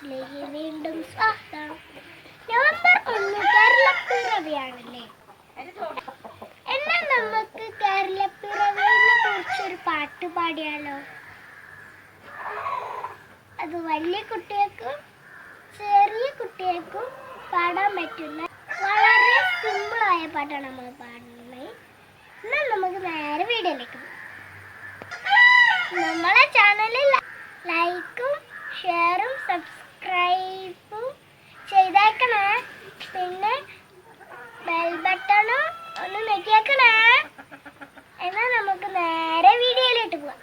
ക്ലാസ്സിലേക്ക് വീണ്ടും സ്വാഗതം. നവംബർ 1 കേരളപ്പിറവിയാണല്ലേ. എന്നാൽ നമുക്ക് കേരളപ്പിറവിനെ കുറിച്ചൊരു പാട്ട് പാടിയാലോ? അത് വലിയ കുട്ടികൾക്കും ചെറിയ കുട്ടികൾക്കും പാടാൻ പറ്റുന്ന വളരെ സിമ്പിളായ പാട്ടാണ് നമ്മൾ പാടുന്നത്. എന്നാൽ നമുക്ക് നേരെ വീഡിയോയിലേക്ക് പോകാം. നമ്മളെ ചാനലിൽ ലൈക്കും ഷെയറും സബ്സ്ക്രൈബും ചെയ്തേക്കണേ. പിന്നെ ബെൽ ബട്ടണും ഒന്ന് ഞെക്കിയേക്കണേ. എന്നാൽ നമുക്ക് നേരെ വീഡിയോയിലോട്ട് പോകാം.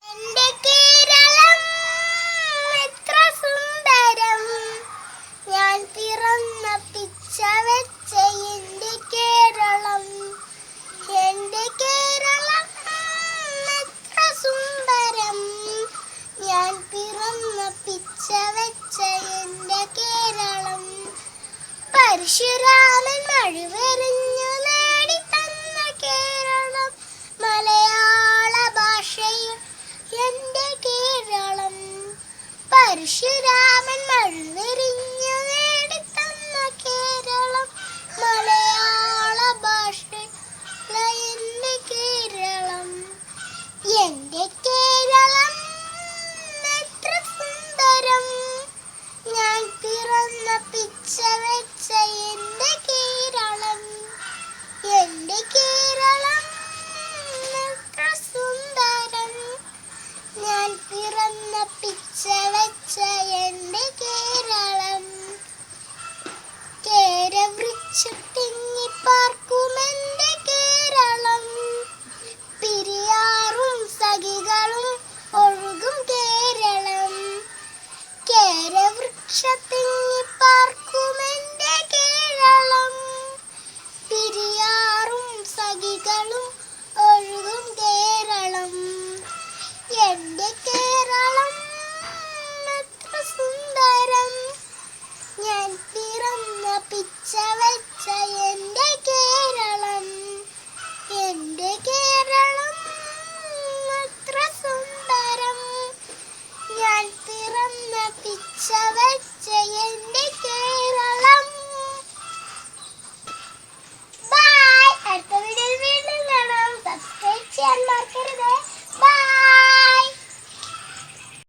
എൻ്റെ കേരളം എത്ര സുന്ദരം, ഞാൻ പിറന്ന പിച്ച വെച്ച എൻ്റെ കേരളം. എൻ്റെ കേരളം എത്ര സുന്ദരം, ഞാൻ പിറന്ന പിച്ച വെച്ച എൻ്റെ കേരളം. പരശുരാമൻ മഴവെറിഞ്ഞു നേടിത്തന്ന കേരളം, മലയാള ഭാഷയിൽ എൻ്റെ കേരളം. പരശുരാമൻ മഴവെറിഞ്ഞു നേടിത്തന്ന കേരളം, മലയാള ഭാഷയിൽ എൻ്റെ കേരളം. എൻ്റെ കേരളം എത്ര സുന്ദരം, ഞാൻ പിറന്ന പിച്ച വെച്ച എൻ്റെ കേരളം. എൻ്റെ കേരളം എത്ര സുന്ദരം, ഞാൻ പിറന്ന പിച്ച വെച്ച എൻ്റെ കേരളം. കേരവൃക്ഷത്തിങ്ങിപ്പാർക്കുമെൻ്റെ കേരളം, പെരിയാറും സഖികളും ഒഴുകും കേരളം. കേരവൃക്ഷത്തിങ്ങിപ്പാർക്കുമെൻ്റെ കേരളം, പെരിയാറും സഖികളും ഒഴുകും കേരളം. എൻ്റെ കേരളം എത്ര സുന്ദരം, ഞാൻ പിറന്ന പിച്ച